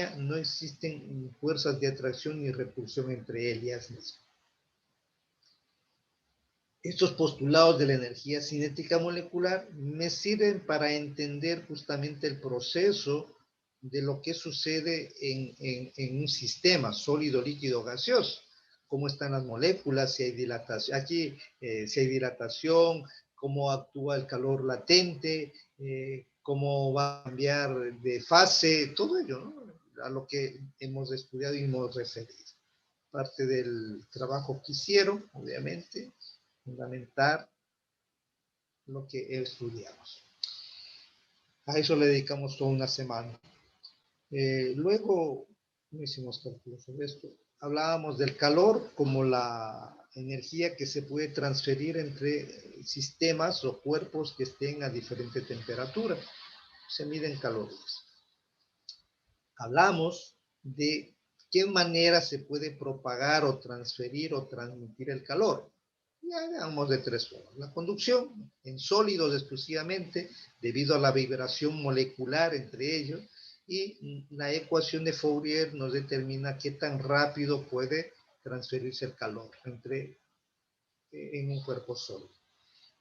línea no existen fuerzas de atracción ni repulsión entre ellas mismas. Estos postulados de la energía cinética molecular me sirven para entender justamente el proceso de lo que sucede en un sistema sólido, líquido, gaseoso. Cómo están las moléculas, si hay dilatación, aquí si hay dilatación, cómo actúa el calor latente, cómo va a cambiar de fase, todo ello, ¿no? A lo que hemos estudiado y hemos referido. Parte del trabajo que hicieron, obviamente, fundamentar lo que estudiamos. A eso le dedicamos toda una semana. Luego, no hicimos cálculos sobre esto, hablábamos del calor como la energía que se puede transferir entre sistemas o cuerpos que estén a diferente temperatura. Se miden calorías. Hablamos de qué manera se puede propagar o transferir o transmitir el calor. Ya hablamos de tres formas. La conducción en sólidos exclusivamente debido a la vibración molecular entre ellos, y la ecuación de Fourier nos determina qué tan rápido puede transferirse el calor en un cuerpo sólido.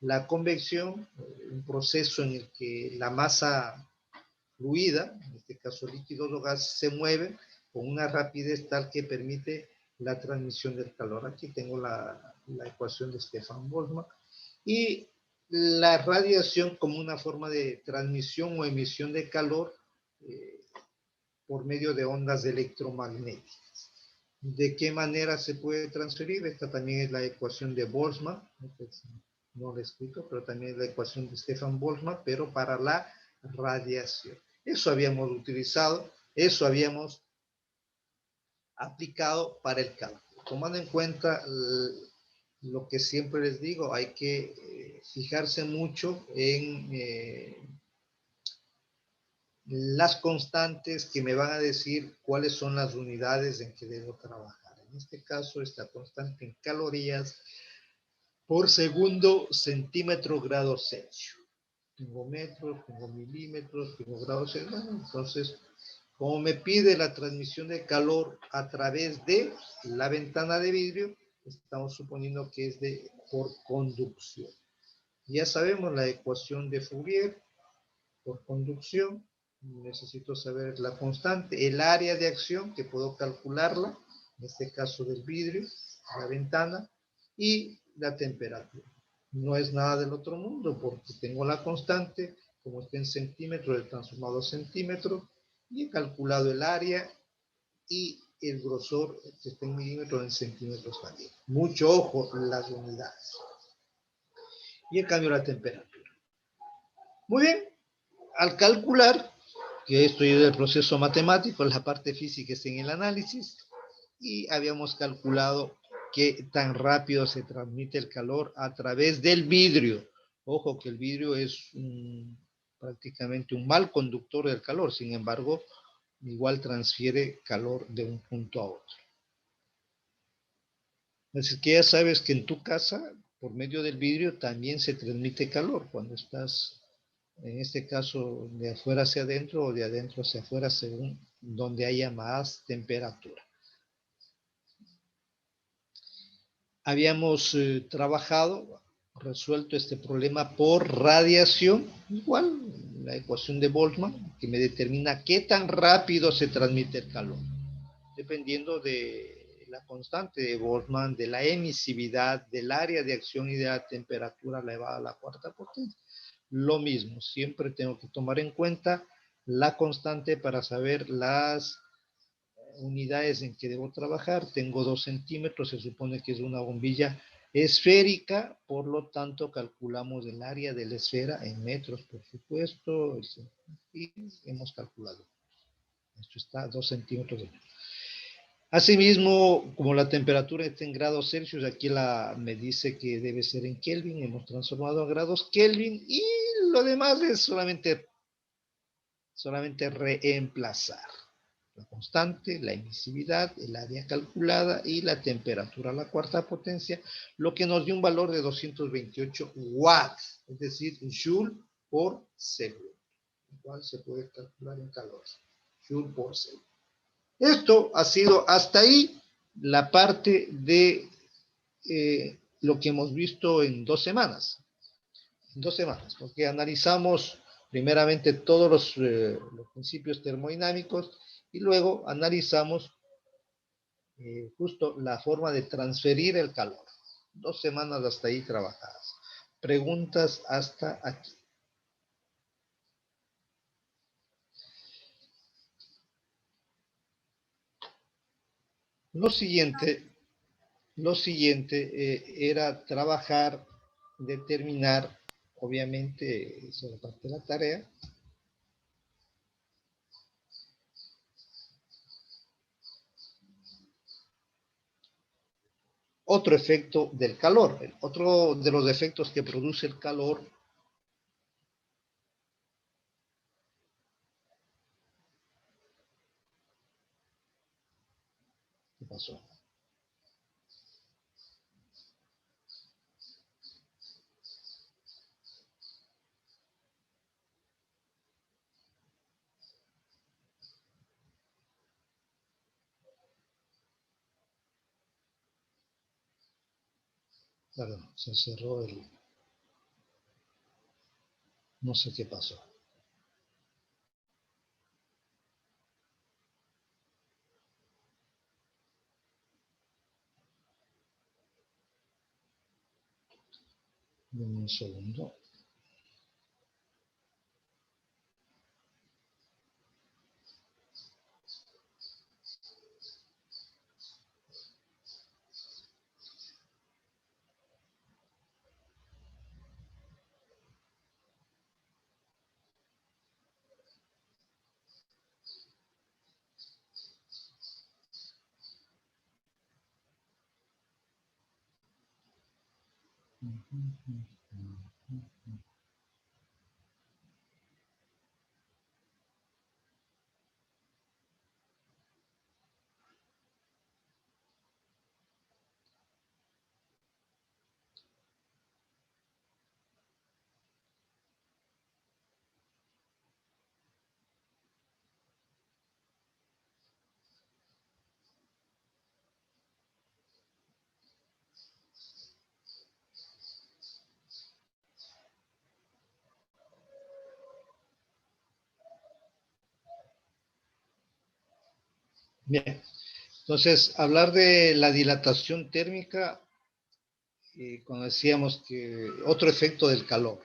La convección, un proceso en el que la masa fluida, en este caso líquido o gas, se mueve con una rapidez tal que permite la transmisión del calor. Aquí tengo la ecuación de Stefan Boltzmann. Y la radiación como una forma de transmisión o emisión de calor por medio de ondas electromagnéticas. ¿De qué manera se puede transferir? Esta también es la ecuación de Boltzmann. No la he escrito, pero también es la ecuación de Stefan Boltzmann, pero para la radiación. Eso habíamos utilizado, eso habíamos aplicado para el cálculo. Tomando en cuenta lo que siempre les digo, hay que fijarse mucho en las constantes que me van a decir cuáles son las unidades en que debo trabajar. En este caso, esta constante en calorías por segundo centímetro grado Celsius. Tengo metros, tengo milímetros, tengo grados Celsius. Bueno, entonces, como me pide la transmisión de calor a través de la ventana de vidrio, estamos suponiendo que es por conducción. Ya sabemos la ecuación de Fourier por conducción. Necesito saber la constante, el área de acción, que puedo calcularla, en este caso del vidrio, la ventana, y la temperatura. No es nada del otro mundo, porque tengo la constante, como está en centímetros, he transformado a centímetros, y he calculado el área y el grosor, que está en milímetros, en centímetros también. Mucho ojo las unidades. Y en cambio la temperatura. Muy bien, al calcular, que esto es el proceso matemático, la parte física es en el análisis, y habíamos calculado qué tan rápido se transmite el calor a través del vidrio. Ojo que el vidrio es prácticamente un mal conductor del calor, sin embargo, igual transfiere calor de un punto a otro. Así que ya sabes que en tu casa, por medio del vidrio, también se transmite calor cuando estás, en este caso, de afuera hacia adentro o de adentro hacia afuera, según donde haya más temperatura. Habíamos resuelto este problema por radiación, igual la ecuación de Boltzmann, que me determina qué tan rápido se transmite el calor, dependiendo de la constante de Boltzmann, de la emisividad, del área de acción y de la temperatura elevada a la cuarta potencia. Lo mismo, siempre tengo que tomar en cuenta la constante para saber las unidades en que debo trabajar. Tengo 2 centímetros, se supone que es una bombilla esférica, por lo tanto calculamos el área de la esfera en metros, por supuesto, y hemos calculado. Esto está a 2 centímetros de metro. Asimismo, como la temperatura está en grados Celsius, aquí me dice que debe ser en Kelvin, hemos transformado a grados Kelvin, y lo demás es solamente reemplazar la constante, la emisividad, el área calculada y la temperatura a la cuarta potencia, lo que nos dio un valor de 228 watts, es decir, joule por segundo, igual se puede calcular en calor, joule por segundo. Esto ha sido hasta ahí la parte de lo que hemos visto en 2 semanas. En 2 semanas, porque analizamos primeramente todos los principios termodinámicos y luego analizamos justo la forma de transferir el calor. 2 semanas hasta ahí trabajadas. Preguntas hasta aquí. Lo siguiente era trabajar, determinar, obviamente, eso es parte de la tarea. Otro efecto del calor. Otro de los efectos que produce el calor. ¿Qué pasó? Perdón, se cerró el... No sé qué pasó. Dame un segundo. Bien, entonces, hablar de la dilatación térmica, cuando decíamos que otro efecto del calor.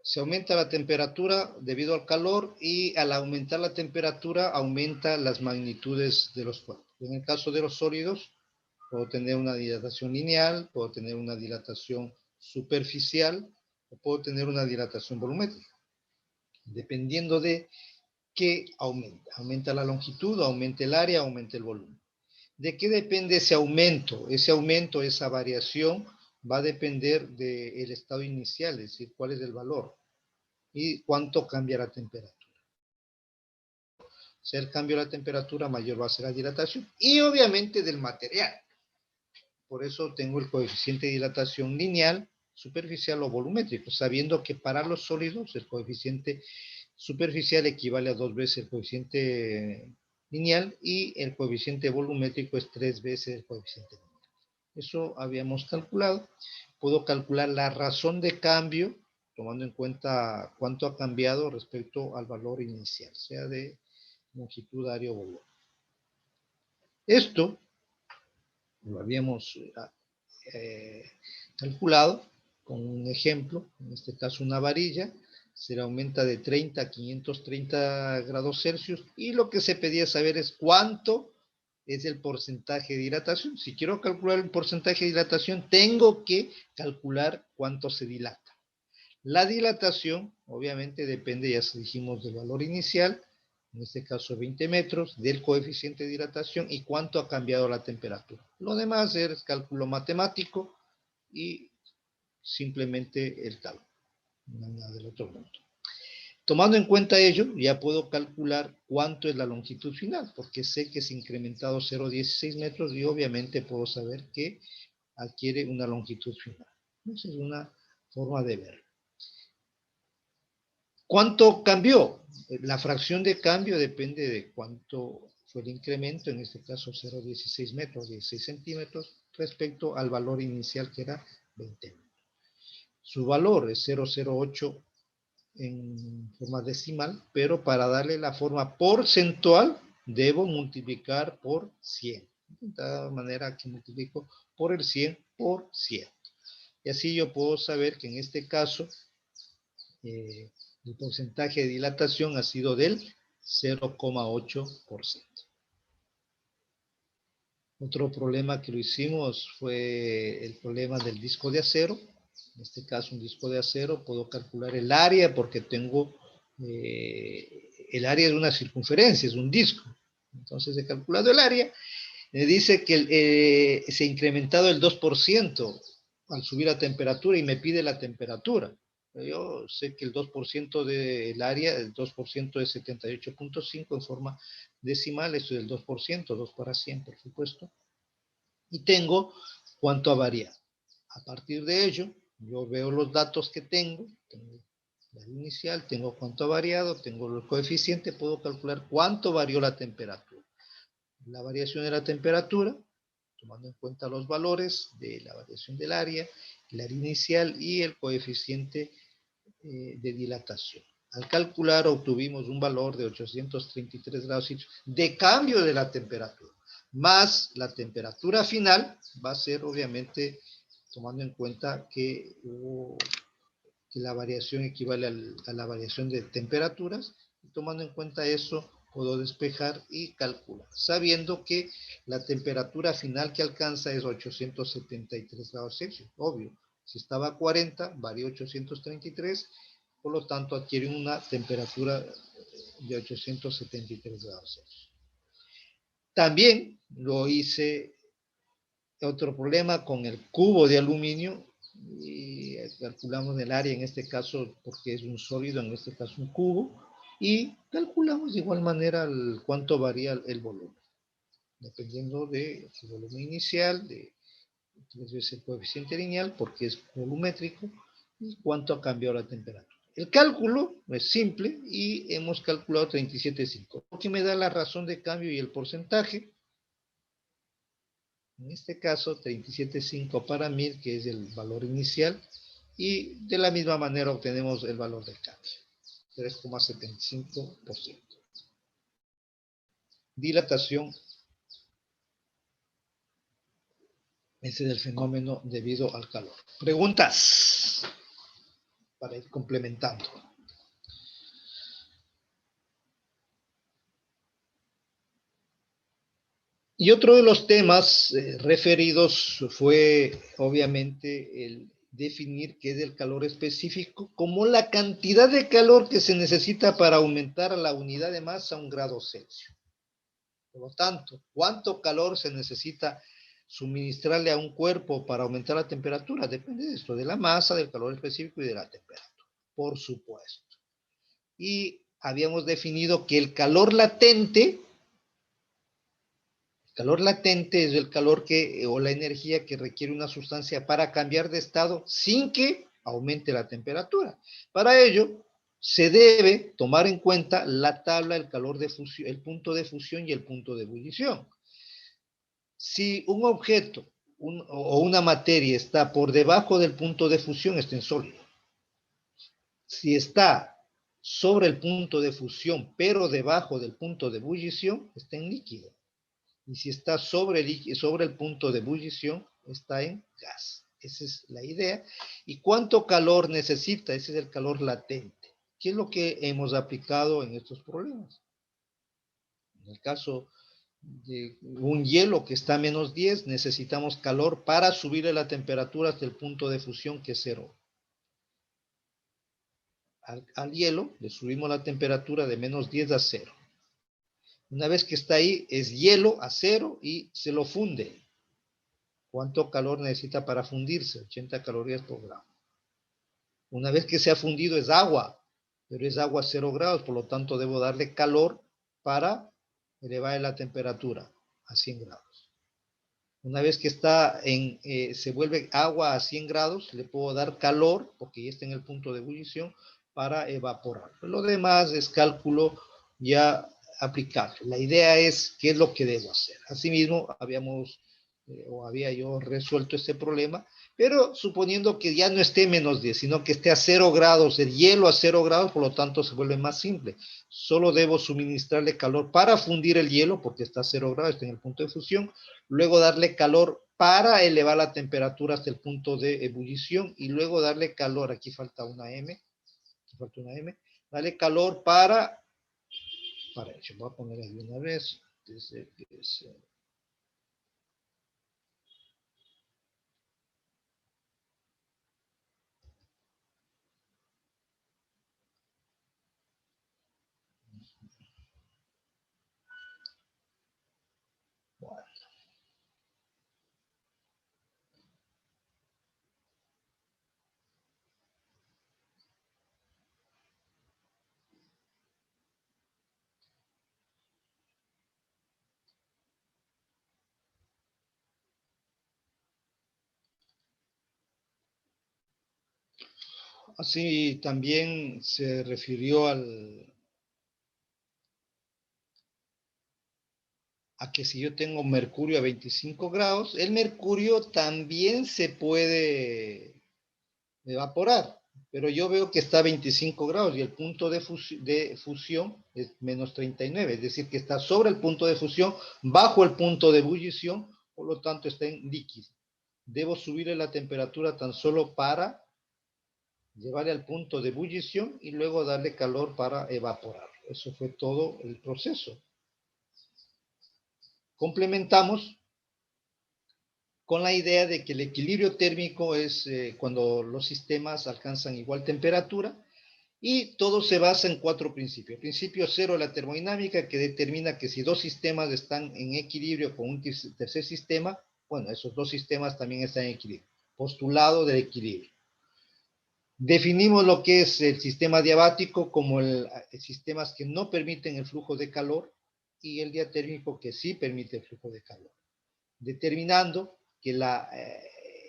Se aumenta la temperatura debido al calor y al aumentar la temperatura aumenta las magnitudes de los cuerpos. En el caso de los sólidos, puedo tener una dilatación lineal, puedo tener una dilatación superficial o puedo tener una dilatación volumétrica, dependiendo de qué aumenta. Aumenta la longitud, aumenta el área, aumenta el volumen. ¿De qué depende ese aumento? Ese aumento, esa variación, va a depender del estado inicial, es decir, cuál es el valor y cuánto cambia la temperatura. Si el cambio de la temperatura, mayor va a ser la dilatación y obviamente del material. Por eso tengo el coeficiente de dilatación lineal, superficial o volumétrico, sabiendo que para los sólidos el coeficiente superficial equivale a 2 veces el coeficiente lineal y el coeficiente volumétrico es 3 veces el coeficiente lineal. Eso habíamos calculado. Puedo calcular la razón de cambio, tomando en cuenta cuánto ha cambiado respecto al valor inicial, sea de longitud, área o volumen. Esto lo habíamos calculado con un ejemplo, en este caso una varilla, se le aumenta de 30 a 530 grados Celsius y lo que se pedía saber es cuánto es el porcentaje de dilatación. Si quiero calcular el porcentaje de dilatación, tengo que calcular cuánto se dilata. La dilatación, obviamente, depende, ya dijimos, del valor inicial, en este caso 20 metros, del coeficiente de dilatación y cuánto ha cambiado la temperatura. Lo demás es cálculo matemático y simplemente el cálculo, nada del otro mundo. Tomando en cuenta ello, ya puedo calcular cuánto es la longitud final, porque sé que es incrementado 0,16 metros y obviamente puedo saber que adquiere una longitud final. Esa es una forma de verlo. ¿Cuánto cambió? La fracción de cambio depende de cuánto fue el incremento, en este caso 0,16 metros, 16 centímetros, respecto al valor inicial que era 20 metros. Su valor es 0,08 en forma decimal, pero para darle la forma porcentual, debo multiplicar por 100. De tal manera que multiplico por el 100%. Y así yo puedo saber que en este caso, el porcentaje de dilatación ha sido del 0,8%. Otro problema que lo hicimos fue el problema del disco de acero. En este caso, un disco de acero, puedo calcular el área porque tengo, el área de una circunferencia, es un disco. Entonces he calculado el área. Me dice que se ha incrementado el 2% al subir la temperatura y me pide la temperatura. Yo sé que el 2% del área, el 2% es 78.5 en forma decimal, esto es el 2%, 2 para 100, por supuesto. Y tengo cuánto ha variado. A partir de ello, yo veo los datos que tengo la inicial, tengo cuánto ha variado, tengo el coeficiente, puedo calcular cuánto varió la temperatura. La variación de la temperatura, tomando en cuenta los valores de la variación del área, el área inicial y el coeficiente de dilatación. Al calcular obtuvimos un valor de 833 grados Celsius de cambio de la temperatura, más la temperatura final va a ser obviamente tomando en cuenta que la variación equivale a la variación de temperaturas, y tomando en cuenta eso puedo despejar y calcular, sabiendo que la temperatura final que alcanza es 873 grados Celsius, obvio. Si estaba a 40, varía 833, por lo tanto adquiere una temperatura de 873 grados Celsius. También lo hice otro problema con el cubo de aluminio, y calculamos el área en este caso porque es un sólido, en este caso un cubo, y calculamos de igual manera cuánto varía el volumen, dependiendo del volumen inicial, de 3 veces el coeficiente lineal, porque es volumétrico, y cuánto ha cambiado la temperatura. El cálculo es simple y hemos calculado 37,5, porque me da la razón de cambio y el porcentaje. En este caso, 37,5 para 1000, que es el valor inicial, y de la misma manera obtenemos el valor de cambio, 3,75%. Dilatación. Ese es el fenómeno debido al calor. Preguntas para ir complementando. Y otro de los temas referidos fue, obviamente, el definir qué es el calor específico como la cantidad de calor que se necesita para aumentar la unidad de masa a 1 grado Celsius. Por lo tanto, ¿cuánto calor se necesita suministrarle a un cuerpo para aumentar la temperatura? Depende de esto, de la masa, del calor específico y de la temperatura, por supuesto. Y habíamos definido que el calor latente es el calor o la energía que requiere una sustancia para cambiar de estado sin que aumente la temperatura. Para ello, se debe tomar en cuenta la tabla del calor de fusión, el punto de fusión y el punto de ebullición. Si un objeto o una materia está por debajo del punto de fusión, está en sólido. Si está sobre el punto de fusión, pero debajo del punto de ebullición, está en líquido. Y si está sobre el punto de ebullición, está en gas. Esa es la idea. ¿Y cuánto calor necesita? Ese es el calor latente. ¿Qué es lo que hemos aplicado en estos problemas? En el caso de un hielo que está a menos 10, necesitamos calor para subirle la temperatura hasta el punto de fusión, que es 0. Al hielo le subimos la temperatura de menos 10 a 0. Una vez que está ahí, es hielo a 0 y se lo funde. ¿Cuánto calor necesita para fundirse? 80 calorías por gramo. Una vez que se ha fundido es agua, pero es agua a 0 grados, por lo tanto debo darle calor para elevar la temperatura a 100 grados. Una vez que está se vuelve agua a 100 grados, le puedo dar calor, porque ya está en el punto de ebullición, para evaporar. Lo demás es cálculo ya aplicarlo. La idea es qué es lo que debo hacer. Asimismo, había yo resuelto este problema, pero suponiendo que ya no esté menos 10, sino que esté a 0 grados, el hielo a 0 grados, por lo tanto se vuelve más simple. Solo debo suministrarle calor para fundir el hielo, porque está a 0 grados, está en el punto de fusión, luego darle calor para elevar la temperatura hasta el punto de ebullición, y luego darle calor, aquí falta una M, darle calor para ello. Voy a poner ahí una vez, bueno. Así también se refirió a que si yo tengo mercurio a 25 grados, el mercurio también se puede evaporar, pero yo veo que está a 25 grados y el punto de fusión es menos 39, es decir, que está sobre el punto de fusión, bajo el punto de ebullición, por lo tanto está en líquido. Debo subirle la temperatura tan solo para llevarle al punto de ebullición y luego darle calor para evaporar. Eso fue todo el proceso. Complementamos con la idea de que el equilibrio térmico es cuando los sistemas alcanzan igual temperatura, y todo se basa en 4 principios. El principio 0 de la termodinámica, que determina que si dos sistemas están en equilibrio con un tercer sistema, bueno, esos dos sistemas también están en equilibrio. Postulado del equilibrio. Definimos lo que es el sistema diabático como sistemas que no permiten el flujo de calor, y el diatérmico que sí permite el flujo de calor. Determinando que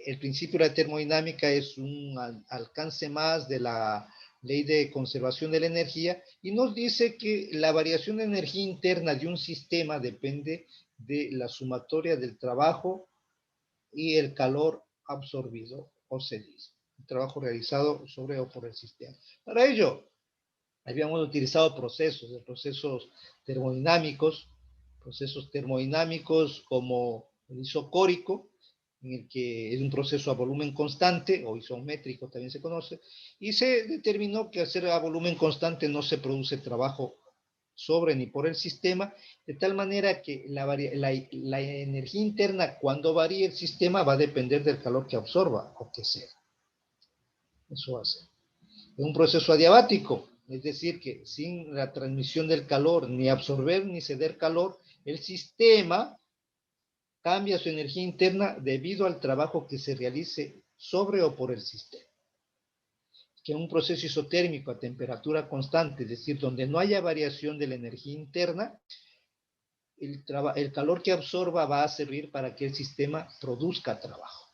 el principio de la termodinámica es un alcance más de la ley de conservación de la energía, y nos dice que la variación de energía interna de un sistema depende de la sumatoria del trabajo y el calor absorbido o cedido, el trabajo realizado sobre o por el sistema. Para ello, habíamos utilizado procesos termodinámicos como el isocórico, en el que es un proceso a volumen constante, o isométrico también se conoce, y se determinó que al ser a volumen constante no se produce trabajo sobre ni por el sistema, de tal manera que la energía interna, cuando varíe el sistema, va a depender del calor que absorba o que sea. Eso va a ser. Es un proceso adiabático, es decir, que sin la transmisión del calor, ni absorber ni ceder calor, el sistema cambia su energía interna debido al trabajo que se realice sobre o por el sistema. Que un proceso isotérmico a temperatura constante, es decir, donde no haya variación de la energía interna, el calor que absorba va a servir para que el sistema produzca trabajo.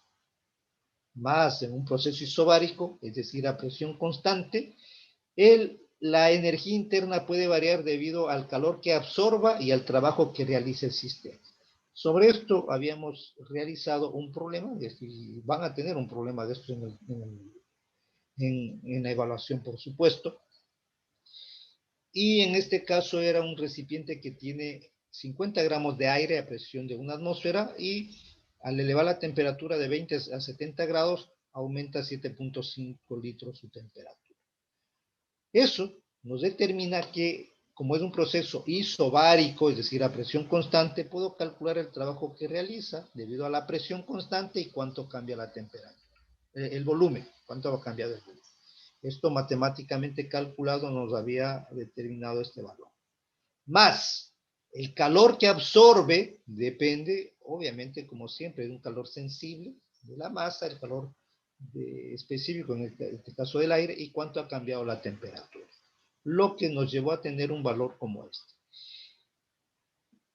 Más en un proceso isobárico, es decir, a presión constante, la energía interna puede variar debido al calor que absorba y al trabajo que realice el sistema. Sobre esto habíamos realizado un problema, y van a tener un problema de esto en la evaluación, por supuesto. Y en este caso era un recipiente que tiene 50 gramos de aire a presión de una atmósfera, y al elevar la temperatura de 20 a 70 grados aumenta 7.5 litros su temperatura. Eso nos determina que, como es un proceso isobárico, es decir, a presión constante, puedo calcular el trabajo que realiza debido a la presión constante y cuánto cambia la temperatura, el volumen, cuánto ha cambiado el volumen. Esto matemáticamente calculado nos había determinado este valor. Más el calor que absorbe depende, obviamente, como siempre, de un calor sensible de la masa, el calor específico en este caso del aire, y cuánto ha cambiado la temperatura. Lo que nos llevó a tener un valor como este.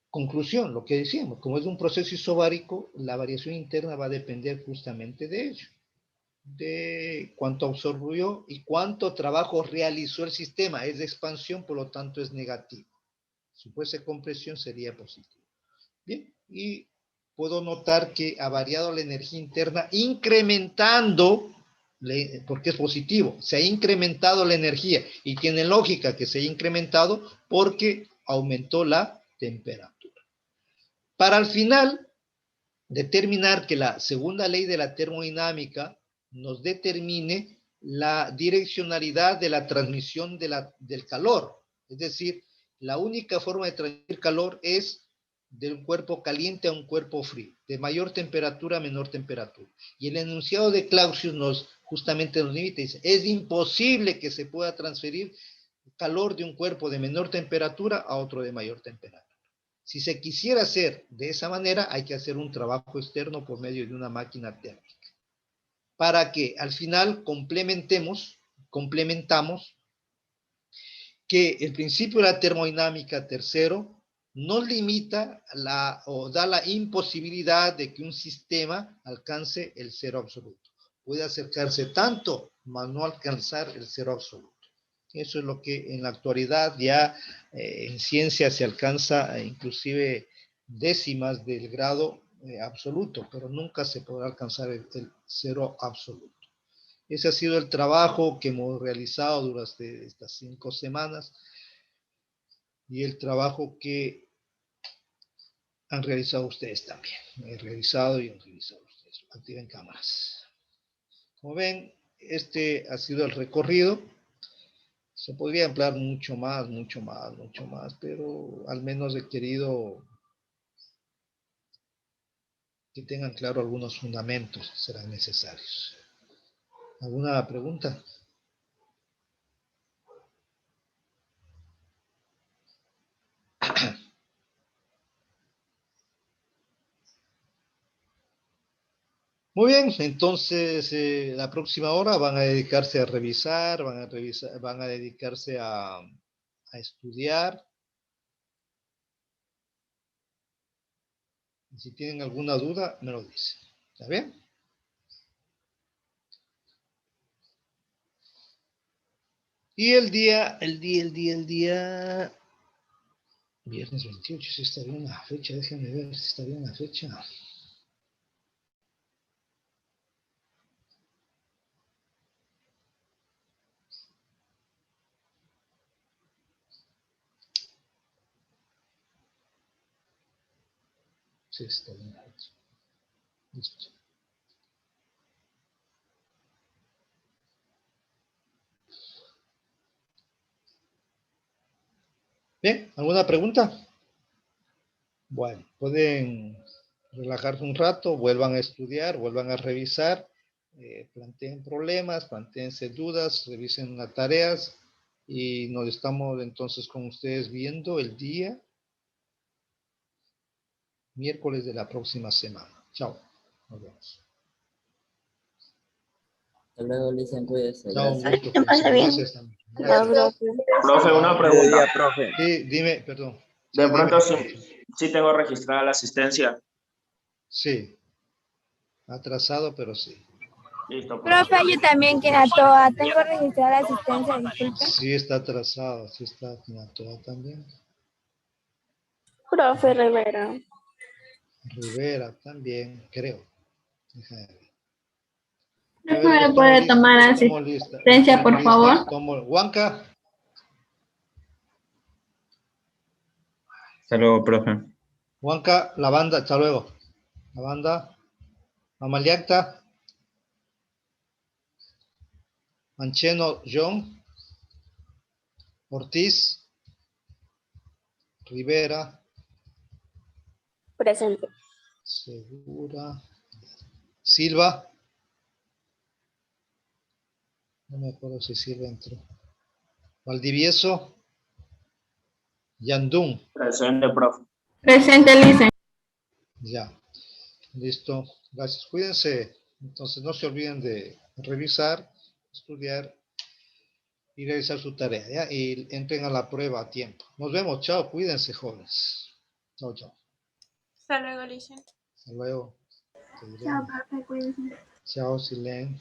Conclusión, lo que decíamos, como es un proceso isobárico, la variación interna va a depender justamente de ello, de cuánto absorbió y cuánto trabajo realizó el sistema. Es de expansión, por lo tanto es negativo. Si fuese compresión sería positivo. Bien, y puedo notar que ha variado la energía interna incrementando, porque es positivo, se ha incrementado la energía y tiene lógica que se haya incrementado porque aumentó la temperatura. Para al final determinar que la segunda ley de la termodinámica nos determine la direccionalidad de la transmisión del calor. Es decir, la única forma de transmitir calor es de un cuerpo caliente a un cuerpo frío, de mayor temperatura a menor temperatura. Y el enunciado de Clausius justamente nos limita y dice, es imposible que se pueda transferir calor de un cuerpo de menor temperatura a otro de mayor temperatura. Si se quisiera hacer de esa manera, hay que hacer un trabajo externo por medio de una máquina térmica. Para que al final complementamos que el principio de la termodinámica tercero nos limita o da la imposibilidad de que un sistema alcance el cero absoluto. Puede acercarse tanto, mas no alcanzar el cero absoluto. Eso es lo que en la actualidad ya en ciencia se alcanza inclusive décimas del grado absoluto, pero nunca se podrá alcanzar el cero absoluto. Ese ha sido el trabajo que hemos realizado durante estas 5 semanas y el trabajo que han realizado ustedes también. He realizado y han realizado ustedes. Activen cámaras. Como ven, este ha sido el recorrido. Se podría emplear mucho más, pero al menos he querido que tengan claro algunos fundamentos que serán necesarios. ¿Alguna pregunta? Muy bien, entonces la próxima hora van a dedicarse a revisar, van a dedicarse a estudiar. Y si tienen alguna duda, me lo dicen. ¿Está bien? Y el día, viernes 28, si está bien la fecha, déjenme ver si está bien la fecha. Sí, está bien la fecha. Listo. Bien, ¿alguna pregunta? Bueno, pueden relajarse un rato, vuelvan a estudiar, vuelvan a revisar, planteen problemas, planteense dudas, revisen las tareas y nos estamos entonces con ustedes viendo el día miércoles de la próxima semana. Chao, nos vemos. Hasta luego, Licen, cuídese. Chao, un Gracias. gusto. Gracias también. Gracias. Profe, una pregunta. Profe. Sí, dime, perdón. De Sí, pronto dime. sí tengo registrada la asistencia. Sí, atrasado, pero sí. Listo, Profe, yo también que a toa tengo registrada la asistencia, disculpe. Sí está atrasado, sí está toda también. Profe Rivera. Rivera también, creo. Déjame ver. ¿No me puede tomar asistencia, por favor? Huanca. Hasta luego, profe. Huanca, la banda, hasta luego. La banda. Mamaliacta. Mancheno, John. Ortiz. Rivera. Presente. Segura. Silva. No me acuerdo si Silva entró. Valdivieso. Yandún. presente, profe. Presente, Licen. Ya. Listo. Gracias. Cuídense. Entonces no se olviden de revisar, estudiar y realizar su tarea, ¿ya? Y entren a la prueba a tiempo. Nos vemos. Chao. Cuídense, jóvenes. Chao, chao. Hasta luego, Licen. Hasta luego. Chao, profe, cuídense. Chao, Silene.